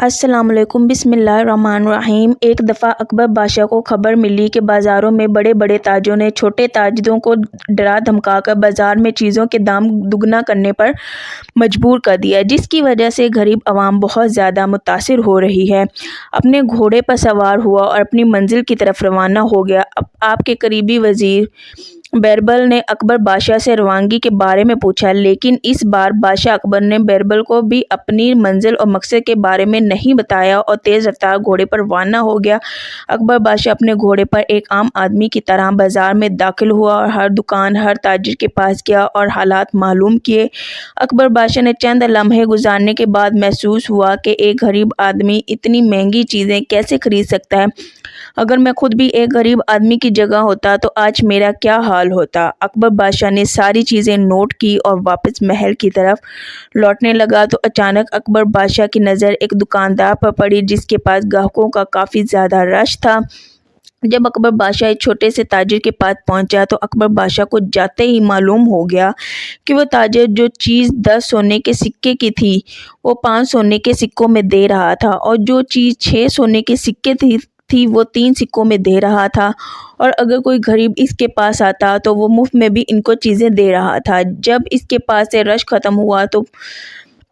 السلام علیکم، بسم اللہ الرحمن الرحیم۔ ایک دفعہ اکبر بادشاہ کو خبر ملی کہ بازاروں میں بڑے بڑے تاجروں نے چھوٹے تاجروں کو ڈرا دھمکا کر بازار میں چیزوں کے دام دگنا کرنے پر مجبور کر دیا، جس کی وجہ سے غریب عوام بہت زیادہ متاثر ہو رہی ہے۔ اپنے گھوڑے پر سوار ہوا اور اپنی منزل کی طرف روانہ ہو گیا۔ آپ کے قریبی وزیر بیربل نے اکبر بادشاہ سے روانگی کے بارے میں پوچھا، لیکن اس بار بادشاہ اکبر نے بیربل کو بھی اپنی منزل اور مقصد کے بارے میں نہیں بتایا اور تیز رفتار گھوڑے پر روانہ ہو گیا۔ اکبر بادشاہ اپنے گھوڑے پر ایک عام آدمی کی طرح بازار میں داخل ہوا اور ہر دکان، ہر تاجر کے پاس گیا اور حالات معلوم کیے۔ اکبر بادشاہ نے چند لمحے گزارنے کے بعد محسوس ہوا کہ ایک غریب آدمی اتنی مہنگی چیزیں کیسے خرید سکتا ہے۔ اگر میں خود بھی ایک غریب آدمی کی جگہ ہوتا تو آج میرا کیا حال ہوتا۔ اکبر بادشاہ نے ساری چیزیں نوٹ کی اور واپس محل کی طرف لوٹنے لگا تو اچانک اکبر بادشاہ کی نظر ایک دکاندار پر پڑی جس کے پاس گاہکوں کا کافی زیادہ رش تھا۔ جب اکبر بادشاہ ایک چھوٹے سے تاجر کے پاس پہنچا تو اکبر بادشاہ کو جاتے ہی معلوم ہو گیا کہ وہ تاجر جو چیز 10 سونے کے سکے کی تھی وہ 5 سونے کے سکوں میں دے رہا تھا، اور جو چیز 6 سونے کے سکے تھی وہ 3 سکوں میں دے رہا تھا، اور اگر کوئی غریب اس کے پاس آتا تو وہ مفت میں بھی ان کو چیزیں دے رہا تھا۔ جب اس کے پاس سے رش ختم ہوا تو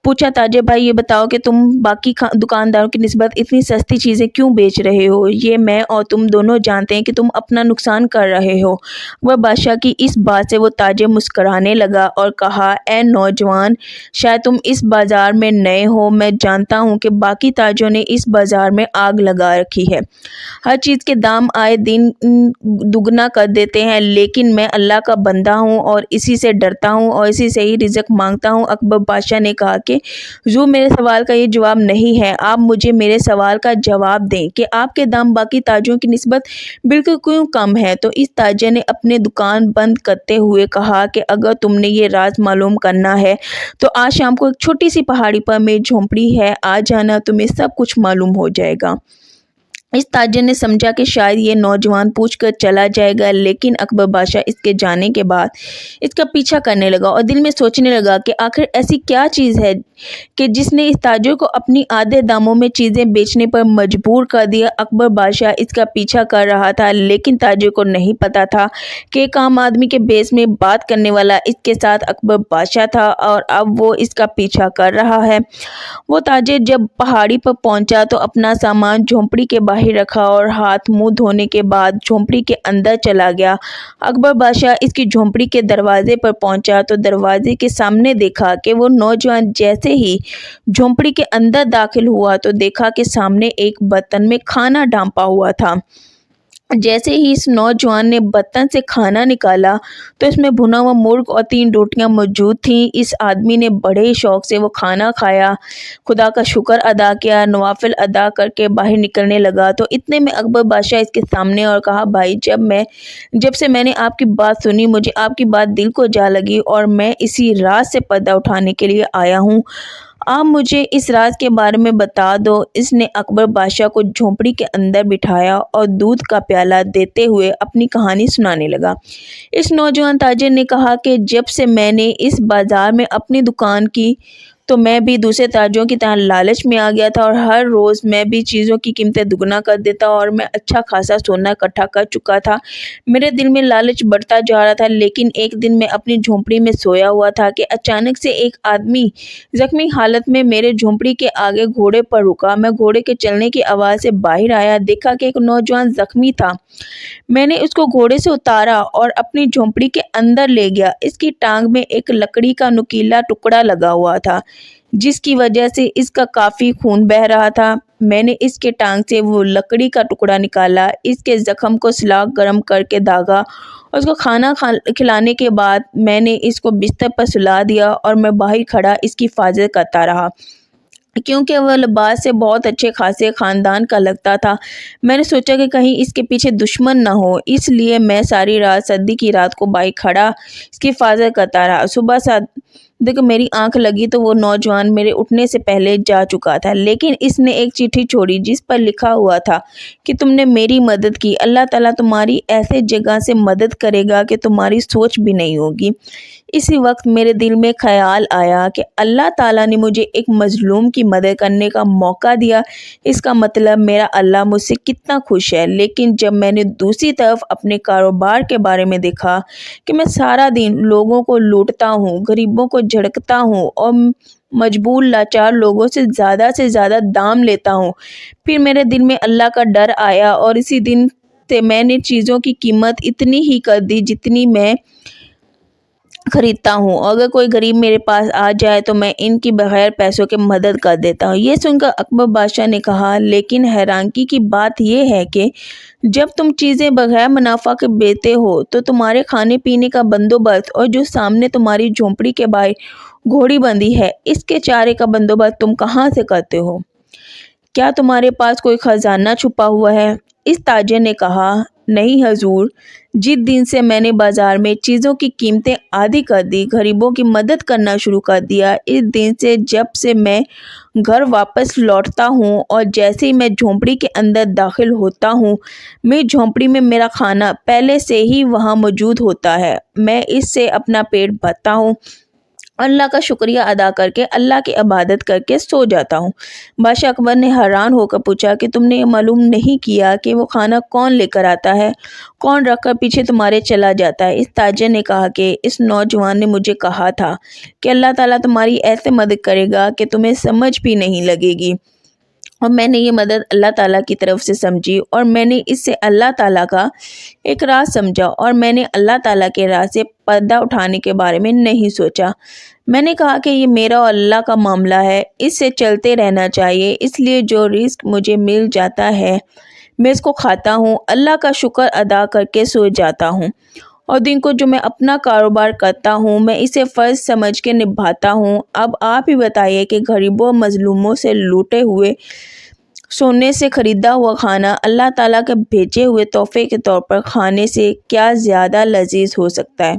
پوچھا، تاجر بھائی یہ بتاؤ کہ تم باقی دکانداروں کی نسبت اتنی سستی چیزیں کیوں بیچ رہے ہو؟ یہ میں اور تم دونوں جانتے ہیں کہ تم اپنا نقصان کر رہے ہو۔ اکبر بادشاہ کی اس بات سے وہ تاجر مسکرانے لگا اور کہا، اے نوجوان، شاید تم اس بازار میں نئے ہو۔ میں جانتا ہوں کہ باقی تاجروں نے اس بازار میں آگ لگا رکھی ہے، ہر چیز کے دام آئے دن دگنا کر دیتے ہیں، لیکن میں اللہ کا بندہ ہوں اور اسی سے ڈرتا ہوں اور اسی سے ہی رزق مانگتا ہوں۔ اکبر بادشاہ نے کہا کہ حضور، میرے سوال کا یہ جواب نہیں ہے، آپ مجھے میرے سوال کا جواب دیں کہ آپ کے دام باقی تاجروں کی نسبت بالکل کیوں کم ہے؟ تو اس تاجر نے اپنے دکان بند کرتے ہوئے کہا کہ اگر تم نے یہ راز معلوم کرنا ہے تو آج شام کو ایک چھوٹی سی پہاڑی پر میری جھونپڑی ہے، آ جانا، تمہیں سب کچھ معلوم ہو جائے گا۔ اس تاجر نے سمجھا کہ شاید یہ نوجوان پوچھ کر چلا جائے گا، لیکن اکبر بادشاہ اس کے جانے کے بعد اس کا پیچھا کرنے لگا اور دل میں سوچنے لگا کہ آخر ایسی کیا چیز ہے کہ جس نے اس تاجر کو اپنی آدھے داموں میں چیزیں بیچنے پر مجبور کر دیا۔ اکبر بادشاہ اس کا پیچھا کر رہا تھا، لیکن تاجر کو نہیں پتا تھا کہ ایک عام آدمی کے بیس میں بات کرنے والا اس کے ساتھ اکبر بادشاہ تھا اور اب وہ اس کا پیچھا کر رہا ہے۔ وہ تاجر جب پہاڑی پر پہنچا تو اپنا سامان جھونپڑی کے باہر رکھا اور ہاتھ منہ دھونے کے بعد جھونپڑی کے اندر چلا گیا۔ اکبر بادشاہ اس کی جھونپڑی کے دروازے پر پہنچا تو دروازے کے سامنے دیکھا کہ وہ نوجوان جیسے ہی جھونپڑی کے اندر داخل ہوا تو دیکھا کہ سامنے ایک برتن میں کھانا ڈھانپا ہوا تھا۔ جیسے ہی اس نوجوان نے برتن سے کھانا نکالا تو اس میں بھنا ہوا مرغ اور 3 روٹیاں موجود تھیں۔ اس آدمی نے بڑے شوق سے وہ کھانا کھایا، خدا کا شکر ادا کیا، نوافل ادا کر کے باہر نکلنے لگا تو اتنے میں اکبر بادشاہ اس کے سامنے اور کہا، بھائی، جب سے میں نے آپ کی بات سنی مجھے آپ کی بات دل کو جا لگی اور میں اسی راز سے پردہ اٹھانے کے لیے آیا ہوں، آپ مجھے اس راز کے بارے میں بتا دو۔ اس نے اکبر بادشاہ کو جھونپڑی کے اندر بٹھایا اور دودھ کا پیالہ دیتے ہوئے اپنی کہانی سنانے لگا۔ اس نوجوان تاجر نے کہا کہ جب سے میں نے اس بازار میں اپنی دکان کی تو میں بھی دوسرے تاجروں کی طرح لالچ میں آ گیا تھا اور ہر روز میں بھی چیزوں کی قیمتیں دگنا کر دیتا اور میں اچھا خاصا سونا اکٹھا کر چکا تھا۔ میرے دل میں لالچ بڑھتا جا رہا تھا، لیکن ایک دن میں اپنی جھونپڑی میں سویا ہوا تھا کہ اچانک سے ایک آدمی زخمی حالت میں میرے جھونپڑی کے آگے گھوڑے پر رکا۔ میں گھوڑے کے چلنے کی آواز سے باہر آیا، دیکھا کہ ایک نوجوان زخمی تھا۔ میں نے اس کو گھوڑے سے اتارا اور اپنی جھونپڑی کے اندر لے گیا۔ اس کی ٹانگ میں ایک لکڑی کا نوکیلا ٹکڑا لگا ہوا تھا جس کی وجہ سے اس کا کافی خون بہہ رہا تھا۔ میں نے اس کے ٹانگ سے وہ لکڑی کا ٹکڑا نکالا، اس کے زخم کو سلاخ گرم کر کے داغا اور اس کو کھانا کھلانے کے بعد میں نے اس کو بستر پر سلا دیا اور میں باہر کھڑا اس کی حفاظت کرتا رہا کیونکہ وہ لباس سے بہت اچھے خاصے خاندان کا لگتا تھا۔ میں نے سوچا کہ کہیں اس کے پیچھے دشمن نہ ہو، اس لیے میں ساری رات سردی کی رات کو باہر کھڑا اس کی حفاظت کرتا رہا۔ صبح صادق میری آنکھ لگی تو وہ نوجوان میرے اٹھنے سے پہلے جا چکا تھا، لیکن اس نے ایک چٹھی چھوڑی جس پر لکھا ہوا تھا کہ تم نے میری مدد کی، اللہ تعالیٰ تمہاری ایسے جگہ سے مدد کرے گا کہ تمہاری سوچ بھی نہیں ہوگی۔ اسی وقت میرے دل میں خیال آیا کہ اللہ تعالیٰ نے مجھے ایک مظلوم کی مدد کرنے کا موقع دیا، اس کا مطلب میرا اللہ مجھ سے کتنا خوش ہے۔ لیکن جب میں نے دوسری طرف اپنے کاروبار کے بارے میں دیکھا کہ میں سارا دن لوگوں کو لوٹتا ہوں، غریبوں کو جھڑکتا ہوں اور مجبور لاچار لوگوں سے زیادہ دام لیتا ہوں، پھر میرے دل میں اللہ کا ڈر آیا اور اسی دن سے میں نے چیزوں کی قیمت اتنی ہی کر دی جتنی میں خریدتا ہوں، اور اگر کوئی غریب میرے پاس آ جائے تو میں ان کی بغیر پیسوں کے مدد کر دیتا ہوں۔ یہ سن کر اکبر بادشاہ نے کہا، لیکن حیرانگی کی بات یہ ہے کہ جب تم چیزیں بغیر منافع کے بیچتے ہو تو تمہارے کھانے پینے کا بندوبست اور جو سامنے تمہاری جھونپڑی کے باہر گھوڑی بندھی ہے اس کے چارے کا بندوبست تم کہاں سے کرتے ہو؟ کیا تمہارے پاس کوئی خزانہ چھپا ہوا ہے؟ اس تاجر نے کہا، نہیں حضور، جس دن سے میں نے بازار میں چیزوں کی قیمتیں آدھی کر دی، غریبوں کی مدد کرنا شروع کر دیا، اس دن سے جب سے میں گھر واپس لوٹتا ہوں اور جیسے ہی میں جھونپڑی کے اندر داخل ہوتا ہوں، میری جھونپڑی میں میرا کھانا پہلے سے ہی وہاں موجود ہوتا ہے، میں اس سے اپنا پیٹ بھرتا ہوں، اللہ کا شکریہ ادا کر کے اللہ کی عبادت کر کے سو جاتا ہوں۔ بادشاہ اکبر نے حیران ہو کر پوچھا کہ تم نے یہ معلوم نہیں کیا کہ وہ کھانا کون لے کر آتا ہے، کون رکھ کر پیچھے تمہارے چلا جاتا ہے؟ اس تاجر نے کہا کہ اس نوجوان نے مجھے کہا تھا کہ اللہ تعالیٰ تمہاری ایسے مدد کرے گا کہ تمہیں سمجھ بھی نہیں لگے گی، اور میں نے یہ مدد اللہ تعالیٰ کی طرف سے سمجھی اور میں نے اس سے اللہ تعالیٰ کا ایک راز سمجھا، اور میں نے اللہ تعالیٰ کے راز سے پردہ اٹھانے کے بارے میں نہیں سوچا۔ میں نے کہا کہ یہ میرا اور اللہ کا معاملہ ہے، اس سے چلتے رہنا چاہیے، اس لیے جو رزق مجھے مل جاتا ہے میں اس کو کھاتا ہوں، اللہ کا شکر ادا کر کے سو جاتا ہوں، اور دن کو جو میں اپنا کاروبار کرتا ہوں میں اسے فرض سمجھ کے نبھاتا ہوں۔ اب آپ ہی بتائیے کہ غریبوں اور مظلوموں سے لوٹے ہوئے سونے سے خریدا ہوا کھانا اللہ تعالیٰ کے بھیجے ہوئے تحفے کے طور پر کھانے سے کیا زیادہ لذیذ ہو سکتا ہے؟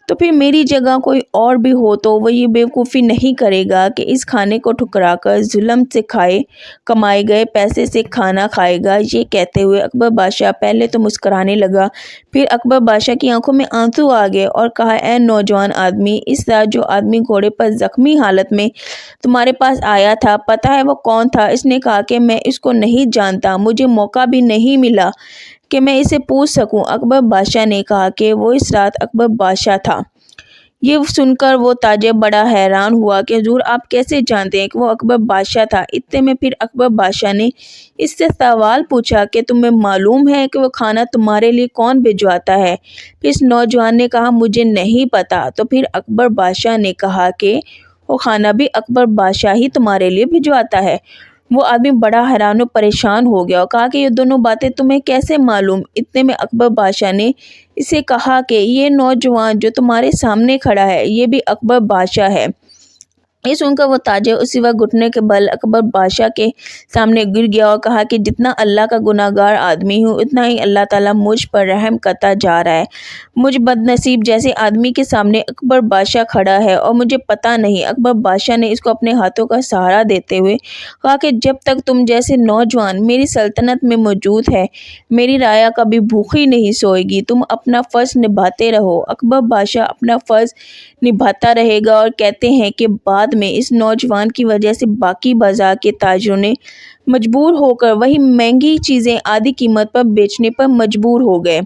تو پھر میری جگہ کوئی اور بھی ہو تو وہ یہ بیوقوفی نہیں کرے گا کہ اس کھانے کو ٹھکرا کر ظلم سے کمائے گئے پیسے سے کھانا کھائے گا۔ یہ کہتے ہوئے اکبر بادشاہ پہلے تو مسکرانے لگا، پھر اکبر بادشاہ کی آنکھوں میں آنسو آ گئے اور کہا، اے نوجوان آدمی، اس رات جو آدمی گھوڑے پر زخمی حالت میں تمہارے پاس آیا تھا، پتہ ہے وہ کون تھا؟ اس نے کہا کہ میں اس کو نہیں جانتا، مجھے موقع بھی نہیں ملا کہ میں اسے پوچھ سکوں۔ اکبر بادشاہ نے کہا کہ وہ اس رات اکبر بادشاہ تھا۔ یہ سن کر وہ تاجر بڑا حیران ہوا کہ حضور آپ کیسے جانتے ہیں کہ وہ اکبر بادشاہ تھا؟ اتنے میں پھر اکبر بادشاہ نے اس سے سوال پوچھا کہ تمہیں معلوم ہے کہ وہ کھانا تمہارے لیے کون بھجواتا ہے؟ پھر اس نوجوان نے کہا، مجھے نہیں پتا۔ تو پھر اکبر بادشاہ نے کہا کہ وہ کھانا بھی اکبر بادشاہ ہی تمہارے لیے بھجواتا ہے۔ وہ آدمی بڑا حیران و پریشان ہو گیا اور کہا کہ یہ دونوں باتیں تمہیں کیسے معلوم؟ اتنے میں اکبر بادشاہ نے اسے کہا کہ یہ نوجوان جو تمہارے سامنے کھڑا ہے یہ بھی اکبر بادشاہ ہے۔ یہ سن کر وہ تاجر اسی وقت گھٹنے کے بل اکبر بادشاہ کے سامنے گر گیا اور کہا کہ جتنا اللہ کا گناہ گار آدمی ہوں اتنا ہی اللہ تعالیٰ مجھ پر رحم کرتا جا رہا ہے۔ مجھ بد نصیب جیسے آدمی کے سامنے اکبر بادشاہ کھڑا ہے اور مجھے پتہ نہیں۔ اکبر بادشاہ نے اس کو اپنے ہاتھوں کا سہارا دیتے ہوئے کہا کہ جب تک تم جیسے نوجوان میری سلطنت میں موجود ہے میری رعایا کبھی بھوکی نہیں سوئے گی، تم اپنا فرض نبھاتے رہو۔ اکبر بادشاہ اپنا فرض نبھاتا رہے گا، اور کہتے ہیں کہ بعد میں اس نوجوان کی وجہ سے باقی بازار کے تاجروں نے مجبور ہو کر وہی مہنگی چیزیں آدھی قیمت پر بیچنے پر مجبور ہو گئے۔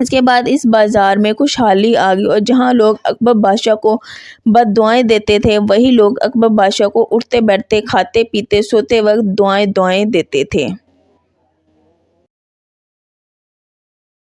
اس کے بعد اس بازار میں خوشحالی آ گئی، اور جہاں لوگ اکبر بادشاہ کو بد دعائیں دیتے تھے وہی لوگ اکبر بادشاہ کو اٹھتے بیٹھتے کھاتے پیتے سوتے وقت دعائیں دیتے تھے۔